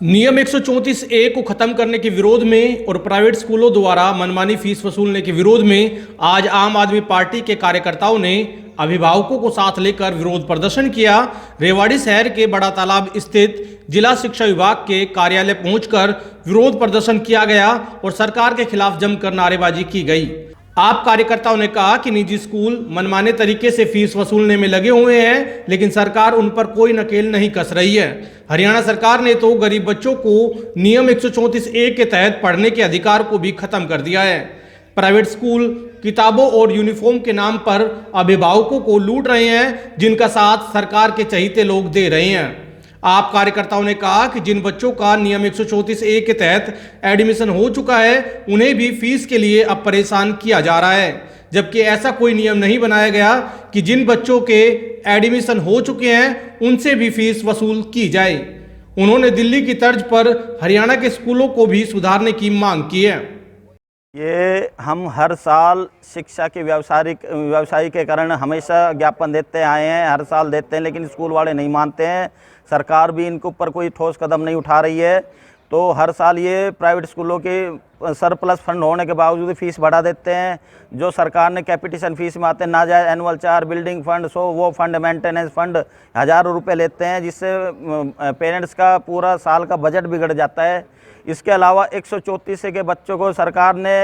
नियम 134A को खत्म करने के विरोध में और प्राइवेट स्कूलों द्वारा मनमानी फीस वसूलने के विरोध में आज आम आदमी पार्टी के कार्यकर्ताओं ने अभिभावकों को साथ लेकर विरोध प्रदर्शन किया। रेवाड़ी शहर के बड़ा तालाब स्थित जिला शिक्षा विभाग के कार्यालय पहुंचकर विरोध प्रदर्शन किया गया और सरकार के खिलाफ जमकर नारेबाजी की गई। आप कार्यकर्ताओं ने कहा कि निजी स्कूल मनमाने तरीके से फीस वसूलने में लगे हुए हैं, लेकिन सरकार उन पर कोई नकेल नहीं कस रही है। हरियाणा सरकार ने तो गरीब बच्चों को नियम 134A के तहत पढ़ने के अधिकार को भी खत्म कर दिया है। प्राइवेट स्कूल किताबों और यूनिफॉर्म के नाम पर अभिभावकों को लूट रहे हैं, जिनका साथ सरकार के चहीते लोग दे रहे हैं। आप कार्यकर्ताओं ने कहा कि जिन बच्चों का नियम 134A के तहत एडमिशन हो चुका है, उन्हें भी फीस के लिए अब परेशान किया जा रहा है, जबकि ऐसा कोई नियम नहीं बनाया गया कि जिन बच्चों के एडमिशन हो चुके हैं उनसे भी फीस वसूल की जाए। उन्होंने दिल्ली की तर्ज पर हरियाणा के स्कूलों को भी सुधारने की मांग की है। ये हम हर साल शिक्षा के व्यवसायीकरण हमेशा ज्ञापन देते आए हैं, हर साल देते हैं, लेकिन स्कूल वाले नहीं मानते हैं। सरकार भी इनके ऊपर कोई ठोस कदम नहीं उठा रही है। तो हर साल ये प्राइवेट स्कूलों के सरप्लस फंड होने के बावजूद फीस बढ़ा देते हैं। जो सरकार ने कैपिटेशन फीस में आते हैं, नाजायज एनुअल चार्ज, बिल्डिंग फंड, वो फंड, मेंटेनेंस फंड हज़ारों रुपए लेते हैं, जिससे पेरेंट्स का पूरा साल का बजट बिगड़ जाता है। इसके अलावा 134 के बच्चों को सरकार ने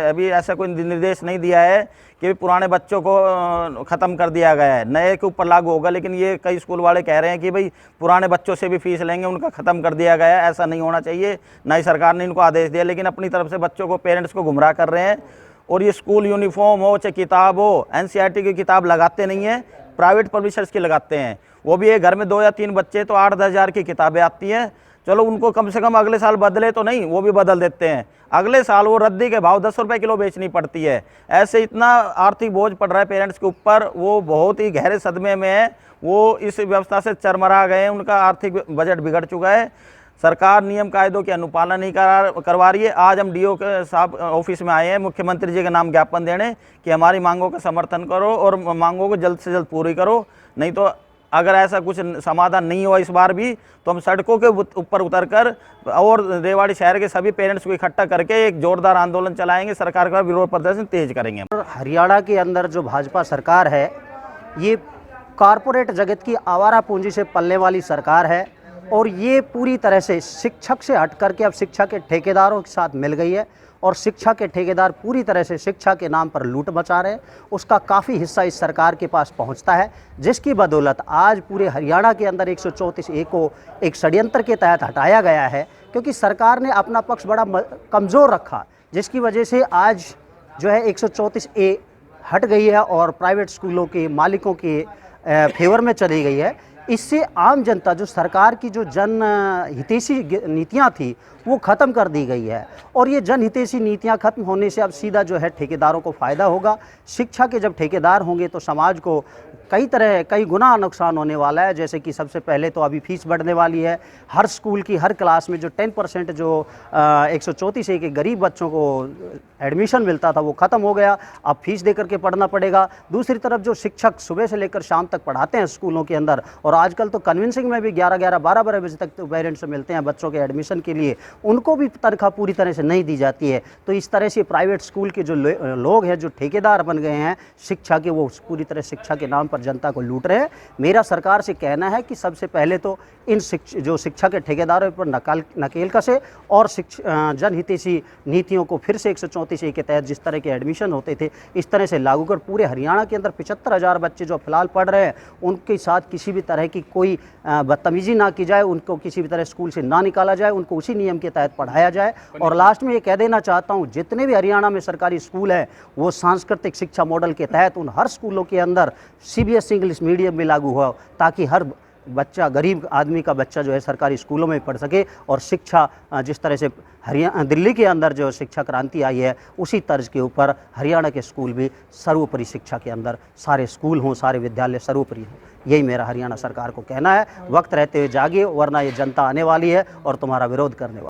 अभी ऐसा कोई निर्देश नहीं दिया है कि पुराने बच्चों को ख़त्म कर दिया गया है, नए के ऊपर लागू होगा। लेकिन ये कई स्कूल वाले कह रहे हैं कि भाई पुराने बच्चों से भी फीस लेंगे, उनका ख़त्म कर दिया गया है। ऐसा नहीं होना चाहिए, ना ही सरकार ने इनको आदेश दिया, लेकिन अपनी तरफ से बच्चों को, पेरेंट्स को गुमराह कर रहे हैं। और ये स्कूल यूनिफॉर्म हो चाहे किताब हो, NCERT की किताब लगाते नहीं हैं, प्राइवेट पब्लिशर्स की लगाते हैं। वो भी एक घर में 2 या 3 बच्चे तो 8-10 हज़ार की किताबें आती हैं। चलो उनको कम से कम अगले साल बदले तो नहीं, वो भी बदल देते हैं। अगले साल वो रद्दी के भाव 10 रुपये किलो बेचनी पड़ती है। ऐसे इतना आर्थिक बोझ पड़ रहा है पेरेंट्स के ऊपर, वो बहुत ही गहरे सदमे में है। वो इस व्यवस्था से चरमरा गए हैं, उनका आर्थिक बजट बिगड़ चुका है। सरकार नियम कायदों की अनुपालन नहीं करवा रही है। आज हम DO के साहब ऑफिस में आए हैं मुख्यमंत्री जी के नाम ज्ञापन देने कि हमारी मांगों का समर्थन करो और मांगों को जल्द से जल्द पूरी करो, नहीं तो अगर ऐसा कुछ समाधान नहीं हुआ इस बार भी तो हम सड़कों के ऊपर उतरकर और रेवाड़ी शहर के सभी पेरेंट्स को इकट्ठा करके एक जोरदार आंदोलन चलाएंगे, सरकार का विरोध प्रदर्शन तेज करेंगे। हरियाणा के अंदर जो भाजपा सरकार है, ये कॉरपोरेट जगत की आवारा पूंजी से पलने वाली सरकार है और ये पूरी तरह से शिक्षक से हट करके अब शिक्षा के ठेकेदारों के साथ मिल गई है और शिक्षा के ठेकेदार पूरी तरह से शिक्षा के नाम पर लूट मचा रहे हैं। उसका काफ़ी हिस्सा इस सरकार के पास पहुंचता है, जिसकी बदौलत आज पूरे हरियाणा के अंदर 134A को एक षड्यंत्र के तहत हटाया गया है, क्योंकि सरकार ने अपना पक्ष बड़ा कमज़ोर रखा, जिसकी वजह से आज जो है 134A हट गई है और प्राइवेट स्कूलों के मालिकों के फेवर में चली गई है। इससे आम जनता, जो सरकार की जो जन हितैषी नीतियाँ थी, वो ख़त्म कर दी गई है और ये जन हितैषी नीतियाँ ख़त्म होने से अब सीधा जो है ठेकेदारों को फ़ायदा होगा। शिक्षा के जब ठेकेदार होंगे तो समाज को कई गुना नुकसान होने वाला है। जैसे कि सबसे पहले तो अभी फीस बढ़ने वाली है। हर स्कूल की हर क्लास में जो 10% जो 134A के गरीब बच्चों को एडमिशन मिलता था वो ख़त्म हो गया, अब फीस दे करके पढ़ना पड़ेगा। दूसरी तरफ जो शिक्षक सुबह से लेकर शाम तक पढ़ाते हैं स्कूलों के अंदर, और आजकल तो कन्विंसिंग में भी 11-11, 12-12 बजे तक तो पेरेंट्स से मिलते हैं बच्चों के एडमिशन के लिए, उनको भी तनख्वाह पूरी तरह से नहीं दी जाती है। तो इस तरह से प्राइवेट स्कूल के जो लोग हैं, जो ठेकेदार बन गए हैं शिक्षा के, वो पूरी तरह शिक्षा के नाम पर जनता को लूट रहे हैं। मेरा सरकार से कहना है कि सबसे पहले तो इन जो शिक्षा के ठेकेदारों पर नकेल कसे और जनहितैषी नीतियों को फिर से 134A के तहत जिस तरह के एडमिशन होते थे इस तरह से लागू कर पूरे हरियाणा के अंदर 75,000 बच्चे जो फिलहाल पढ़ रहे हैं, उनके साथ किसी भी तरह की कोई बदतमीजी ना की जाए, उनको किसी भी तरह स्कूल से ना निकाला जाए, उनको उसी नियम के तहत पढ़ाया जाए। और लास्ट में ये कह देना चाहता हूँ, जितने भी हरियाणा में सरकारी स्कूल हैं वो सांस्कृतिक शिक्षा मॉडल के तहत उन हर स्कूलों के अंदर CBSE इंग्लिश मीडियम में लागू हो, ताकि हर बच्चा, गरीब आदमी का बच्चा जो है सरकारी स्कूलों में पढ़ सके और शिक्षा जिस तरह से दिल्ली के अंदर जो शिक्षा क्रांति आई है उसी तर्ज के ऊपर हरियाणा के स्कूल भी सर्वोपरि शिक्षा के अंदर सारे स्कूल हों, सारे विद्यालय सर्वोपरि हों। यही मेरा हरियाणा सरकार को कहना है। वक्त रहते हुए जागिए, वरना ये जनता आने वाली है और तुम्हारा विरोध करने वाली।